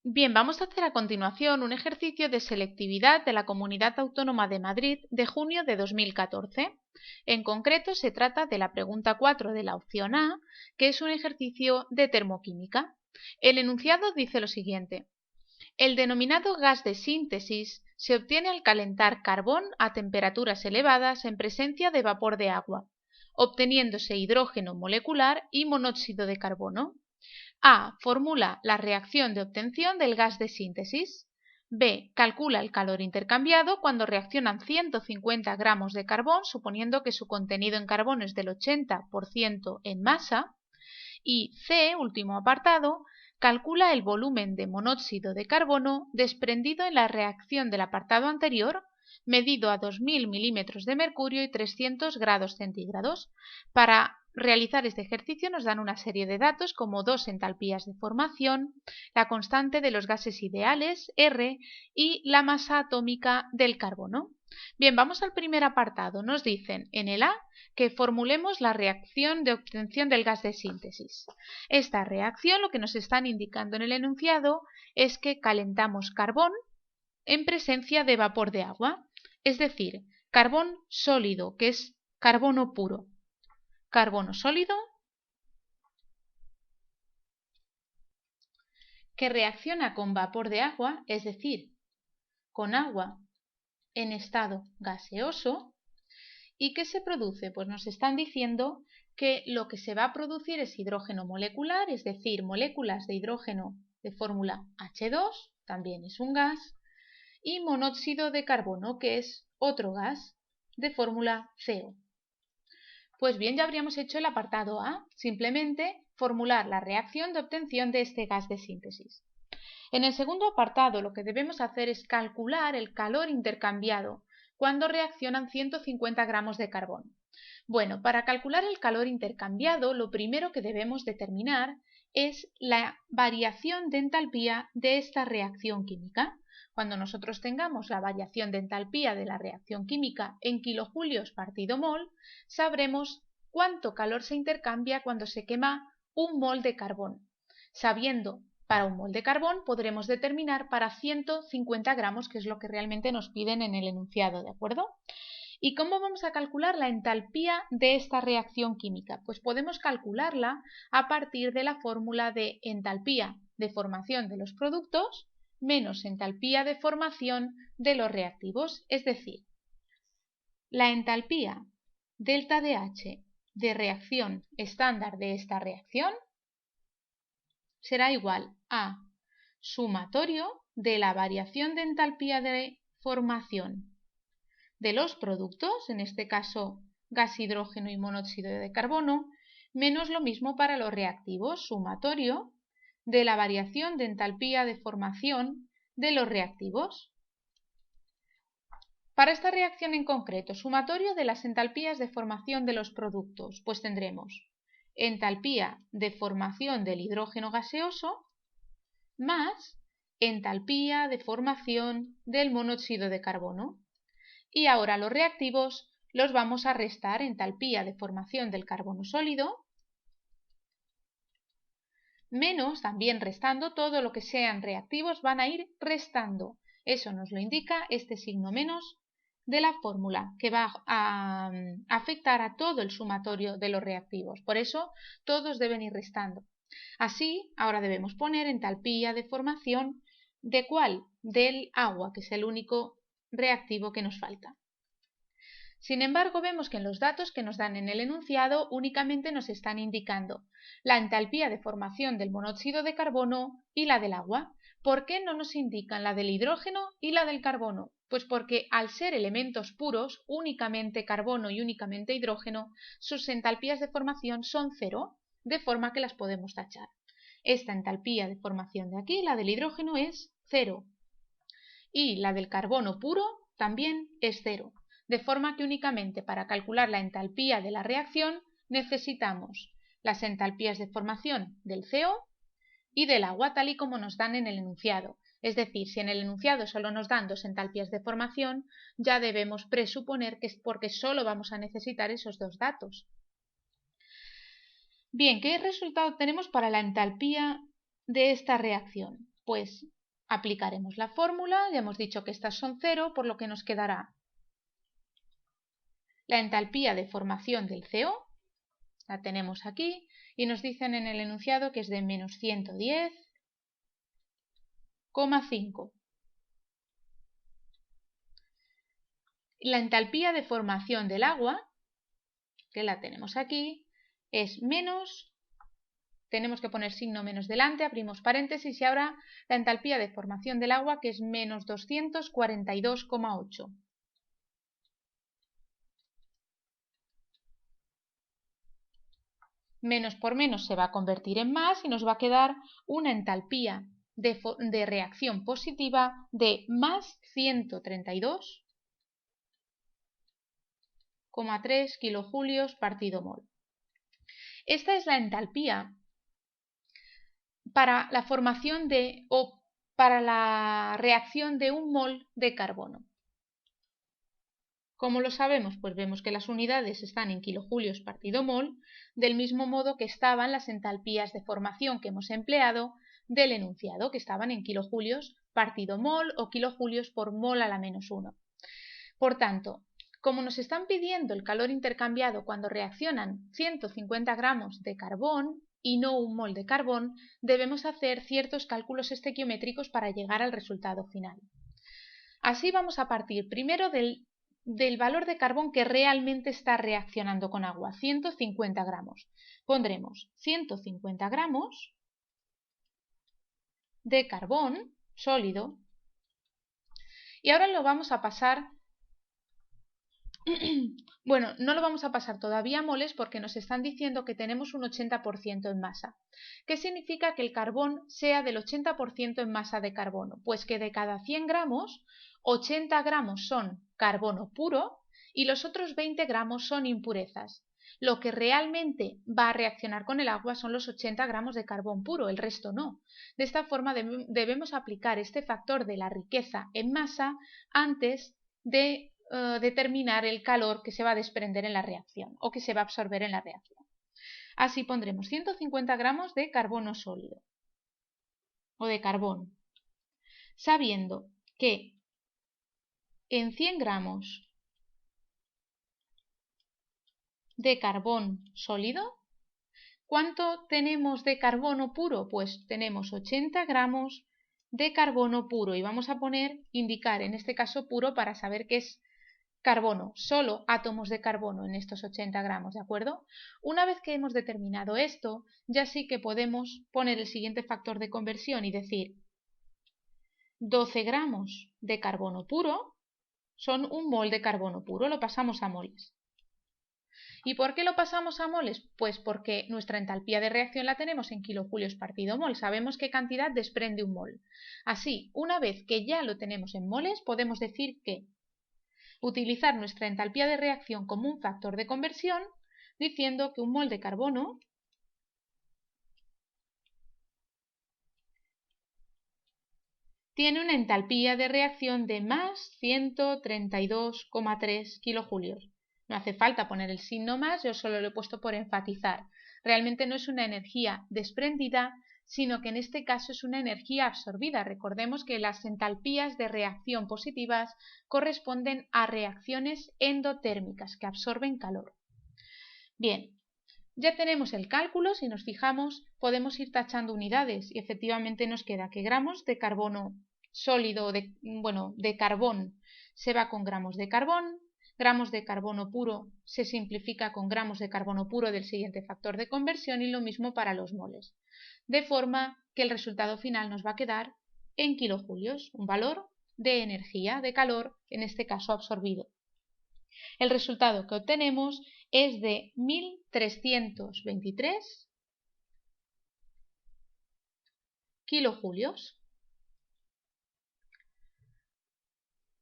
Bien, vamos a hacer a continuación un ejercicio de selectividad de la Comunidad Autónoma de Madrid de junio de 2014. En concreto, se trata de la pregunta 4 de la opción A, que es un ejercicio de termoquímica. El enunciado dice lo siguiente: el denominado gas de síntesis se obtiene al calentar carbón a temperaturas elevadas en presencia de vapor de agua, obteniéndose hidrógeno molecular y monóxido de carbono. A. Formula la reacción de obtención del gas de síntesis. B. Calcula el calor intercambiado cuando reaccionan 150 gramos de carbón, suponiendo que su contenido en carbono es del 80% en masa. Y C. Último apartado. Calcula el volumen de monóxido de carbono desprendido en la reacción del apartado anterior, medido a 2000 milímetros de mercurio y 300 grados centígrados. Para realizar este ejercicio nos dan una serie de datos como 2 entalpías de formación, la constante de los gases ideales, R, y la masa atómica del carbono. Bien, vamos al primer apartado. Nos dicen en el A que formulemos la reacción de obtención del gas de síntesis. Esta reacción, lo que nos están indicando en el enunciado, es que calentamos carbón en presencia de vapor de agua, es decir, carbón sólido, que es carbono puro. Carbono sólido que reacciona con vapor de agua, es decir, con agua en estado gaseoso. ¿Y qué se produce? Pues nos están diciendo que lo que se va a producir es hidrógeno molecular, es decir, moléculas de hidrógeno de fórmula H2, también es un gas, y monóxido de carbono, que es otro gas de fórmula CO. Pues bien, ya habríamos hecho el apartado A, simplemente formular la reacción de obtención de este gas de síntesis. En el segundo apartado lo que debemos hacer es calcular el calor intercambiado cuando reaccionan 150 gramos de carbón. Bueno, para calcular el calor intercambiado, lo primero que debemos determinar es la variación de entalpía de esta reacción química. Cuando nosotros tengamos la variación de entalpía de la reacción química en kilojulios partido mol, sabremos cuánto calor se intercambia cuando se quema un mol de carbón. Sabiendo para un mol de carbón podremos determinar para 150 gramos, que es lo que realmente nos piden en el enunciado, ¿de acuerdo? ¿Y cómo vamos a calcular la entalpía de esta reacción química? Pues podemos calcularla a partir de la fórmula de entalpía de formación de los productos menos entalpía de formación de los reactivos, es decir, la entalpía delta DH de reacción estándar de esta reacción será igual a sumatorio de la variación de entalpía de formación de los productos, en este caso gas hidrógeno y monóxido de carbono, menos lo mismo para los reactivos, sumatorio de la variación de entalpía de formación de los reactivos. Para esta reacción en concreto, sumatorio de las entalpías de formación de los productos, pues tendremos entalpía de formación del hidrógeno gaseoso más entalpía de formación del monóxido de carbono. Y ahora los reactivos los vamos a restar entalpía de formación del carbono sólido menos, también restando, todo lo que sean reactivos van a ir restando. Eso nos lo indica este signo menos de la fórmula, que va a afectar a todo el sumatorio de los reactivos. Por eso todos deben ir restando. Así, ahora debemos poner entalpía de formación ¿de cuál? Del agua, que es el único reactivo que nos falta. Sin embargo, vemos que en los datos que nos dan en el enunciado únicamente nos están indicando la entalpía de formación del monóxido de carbono y la del agua. ¿Por qué no nos indican la del hidrógeno y la del carbono? Pues porque al ser elementos puros, únicamente carbono y únicamente hidrógeno, sus entalpías de formación son cero, de forma que las podemos tachar. Esta entalpía de formación de aquí, la del hidrógeno, es cero. Y la del carbono puro también es cero. De forma que únicamente para calcular la entalpía de la reacción necesitamos las entalpías de formación del CO y del agua, tal y como nos dan en el enunciado. Es decir, si en el enunciado solo nos dan 2 entalpías de formación, ya debemos presuponer que es porque solo vamos a necesitar esos 2 datos. Bien, ¿qué resultado tenemos para la entalpía de esta reacción? pues aplicaremos la fórmula, ya hemos dicho que estas son 0, por lo que nos quedará la entalpía de formación del CO, la tenemos aquí, y nos dicen en el enunciado que es de menos 110,5. La entalpía de formación del agua, que la tenemos aquí, es menos, tenemos que poner signo menos delante, abrimos paréntesis, y ahora la entalpía de formación del agua, que es menos 242,8. Menos por menos se va a convertir en más y nos va a quedar una entalpía de reacción positiva de más 132,3 kilojulios partido mol. Esta es la entalpía para la formación o para la reacción de un mol de carbono. ¿Cómo lo sabemos? Pues vemos que las unidades están en kilojulios partido mol, del mismo modo que estaban las entalpías de formación que hemos empleado del enunciado, que estaban en kilojulios partido mol o kilojulios por mol a la menos 1. Por tanto, como nos están pidiendo el calor intercambiado cuando reaccionan 150 gramos de carbón y no un mol de carbón, debemos hacer ciertos cálculos estequiométricos para llegar al resultado final. Así vamos a partir primero del valor de carbón que realmente está reaccionando con agua, 150 gramos. Pondremos 150 gramos de carbón sólido y ahora lo vamos a pasar, bueno, no lo vamos a pasar todavía a moles porque nos están diciendo que tenemos un 80% en masa. ¿Qué significa que el carbón sea del 80% en masa de carbono? Pues que de cada 100 gramos, 80 gramos son carbono puro y los otros 20 gramos son impurezas. Lo que realmente va a reaccionar con el agua son los 80 gramos de carbón puro, el resto no. De esta forma debemos aplicar este factor de la riqueza en masa antes de determinar el calor que se va a desprender en la reacción o que se va a absorber en la reacción. Así pondremos 150 gramos de carbono sólido o de carbón, sabiendo que en 100 gramos de carbón sólido, ¿cuánto tenemos de carbono puro? Pues tenemos 80 gramos de carbono puro y vamos a indicar en este caso puro para saber que es carbono, solo átomos de carbono en estos 80 gramos, ¿de acuerdo? Una vez que hemos determinado esto, ya sí que podemos poner el siguiente factor de conversión y decir 12 gramos de carbono puro son un mol de carbono puro, lo pasamos a moles. ¿Y por qué lo pasamos a moles? Pues porque nuestra entalpía de reacción la tenemos en kilojulios partido mol, sabemos qué cantidad desprende un mol. Así, una vez que ya lo tenemos en moles, podemos decir que utilizar nuestra entalpía de reacción como un factor de conversión, diciendo que un mol de carbono tiene una entalpía de reacción de más 132,3 kilojulios. No hace falta poner el signo más, yo solo lo he puesto por enfatizar. Realmente no es una energía desprendida, sino que en este caso es una energía absorbida. Recordemos que las entalpías de reacción positivas corresponden a reacciones endotérmicas que absorben calor. Bien, ya tenemos el cálculo, si nos fijamos podemos ir tachando unidades y efectivamente nos queda que gramos de carbono sólido, de carbón se va con gramos de carbono puro se simplifica con gramos de carbono puro del siguiente factor de conversión y lo mismo para los moles. De forma que el resultado final nos va a quedar en kilojulios, un valor de energía, de calor, en este caso absorbido. El resultado que obtenemos es de 1323 kilojulios.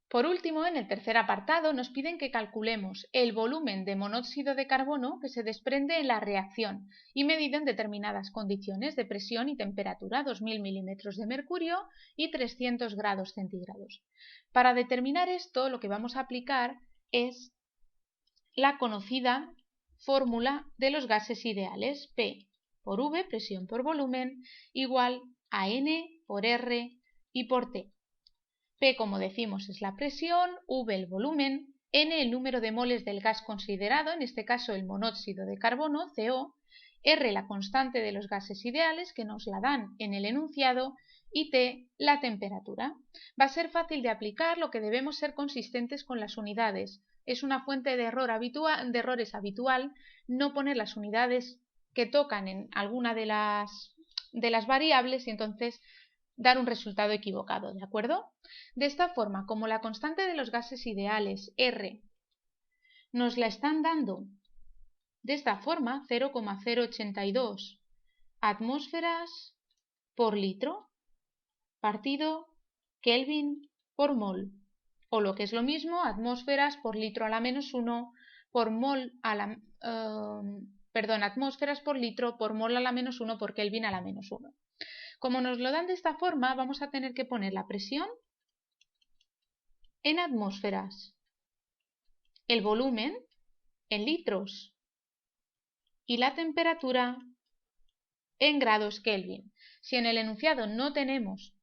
Por último, en el tercer apartado nos piden que calculemos el volumen de monóxido de carbono que se desprende en la reacción y medido en determinadas condiciones de presión y temperatura, 2000 milímetros de mercurio y 300 grados centígrados. Para determinar esto, lo que vamos a aplicar es la conocida fórmula de los gases ideales, P por V, presión por volumen, igual a N por R y por T. P, como decimos, es la presión, V el volumen, N el número de moles del gas considerado, en este caso el monóxido de carbono, CO, R la constante de los gases ideales, que nos la dan en el enunciado, y T la temperatura. Va a ser fácil de aplicar, lo que debemos ser consistentes con las unidades. Es una fuente de errores habitual no poner las unidades que tocan en alguna de las variables y entonces dar un resultado equivocado, ¿de acuerdo? De esta forma, como la constante de los gases ideales, R, nos la están dando de esta forma, 0,082 atmósferas por litro, partido Kelvin por mol, o lo que es lo mismo, atmósferas por litro a la menos 1 por mol a la... atmósferas por litro por mol a la menos 1 por Kelvin a la menos 1. Como nos lo dan de esta forma, vamos a tener que poner la presión en atmósferas, el volumen en litros y la temperatura en grados Kelvin. Si en el enunciado no tenemos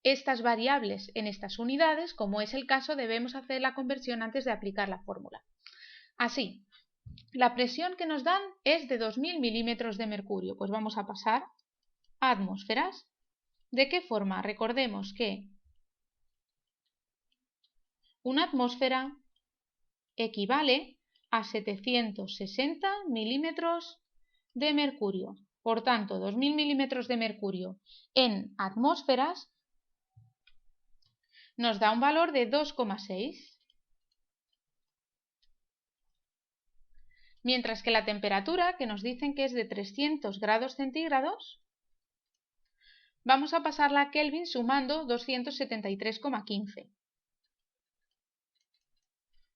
estas variables en estas unidades, como es el caso, debemos hacer la conversión antes de aplicar la fórmula. Así, la presión que nos dan es de 2000 milímetros de mercurio, pues vamos a pasar a atmósferas. ¿De qué forma? Recordemos que una atmósfera equivale a 760 milímetros de mercurio. Por tanto, 2000 milímetros de mercurio en atmósferas nos da un valor de 2,6. Mientras que la temperatura, que nos dicen que es de 300 grados centígrados, vamos a pasarla a Kelvin sumando 273,15.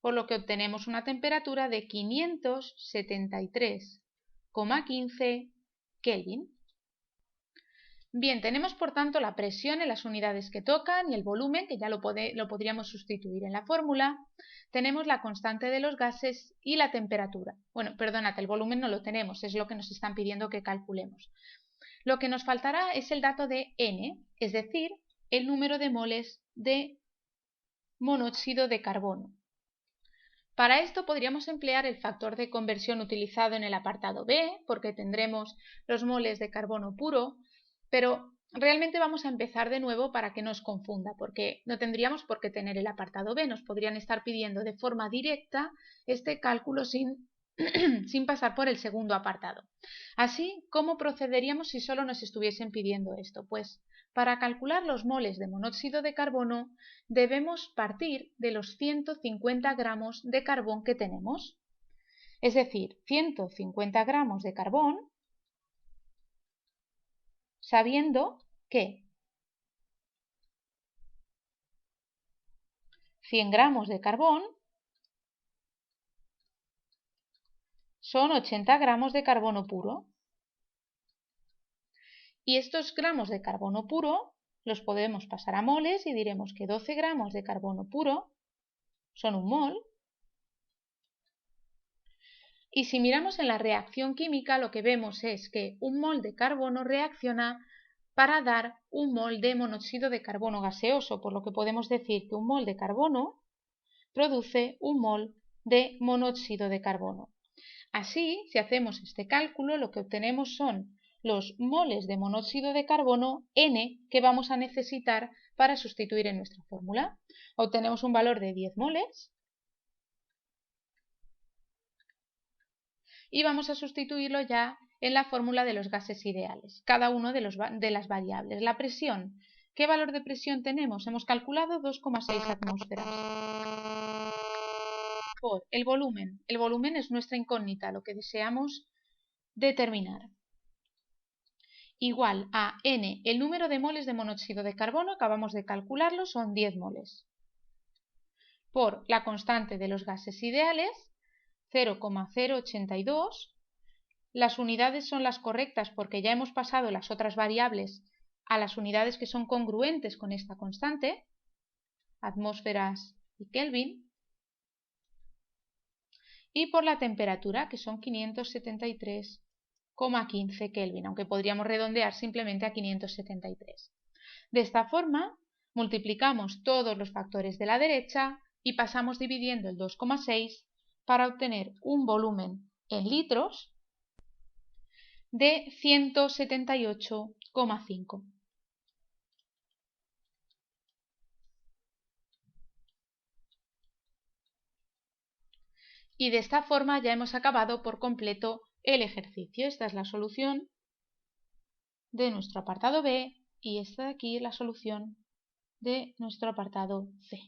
Por lo que obtenemos una temperatura de 573,15 Kelvin. Bien, tenemos por tanto la presión en las unidades que tocan y el volumen, que ya lo podríamos sustituir en la fórmula. Tenemos la constante de los gases y la temperatura. Bueno, perdónate, el volumen no lo tenemos, es lo que nos están pidiendo que calculemos. Lo que nos faltará es el dato de N, es decir, el número de moles de monóxido de carbono. Para esto podríamos emplear el factor de conversión utilizado en el apartado B, porque tendremos los moles de carbono puro, pero realmente vamos a empezar de nuevo para que no os confunda, porque no tendríamos por qué tener el apartado B, nos podrían estar pidiendo de forma directa este cálculo sin pasar por el segundo apartado. Así, ¿cómo procederíamos si solo nos estuviesen pidiendo esto? Pues para calcular los moles de monóxido de carbono debemos partir de los 150 gramos de carbón que tenemos. Es decir, 150 gramos de carbón, sabiendo que 100 gramos de carbón son 80 gramos de carbono puro. Y estos gramos de carbono puro los podemos pasar a moles y diremos que 12 gramos de carbono puro son un mol. Y si miramos en la reacción química, lo que vemos es que un mol de carbono reacciona para dar un mol de monóxido de carbono gaseoso, por lo que podemos decir que un mol de carbono produce un mol de monóxido de carbono. Así, si hacemos este cálculo, lo que obtenemos son los moles de monóxido de carbono N que vamos a necesitar para sustituir en nuestra fórmula. Obtenemos un valor de 10 moles y vamos a sustituirlo ya en la fórmula de los gases ideales, cada uno de las variables. La presión, ¿qué valor de presión tenemos? Hemos calculado 2,6 atmósferas. Por el volumen es nuestra incógnita, lo que deseamos determinar. Igual a N, el número de moles de monóxido de carbono, acabamos de calcularlo, son 10 moles. Por la constante de los gases ideales, 0,082. Las unidades son las correctas porque ya hemos pasado las otras variables a las unidades que son congruentes con esta constante, atmósferas y Kelvin. Y por la temperatura, que son 573,15 2,15 Kelvin, aunque podríamos redondear simplemente a 573. De esta forma, multiplicamos todos los factores de la derecha y pasamos dividiendo el 2,6 para obtener un volumen en litros de 178,5. Y de esta forma ya hemos acabado por completo el ejercicio. Esta es la solución de nuestro apartado B y esta de aquí es la solución de nuestro apartado C.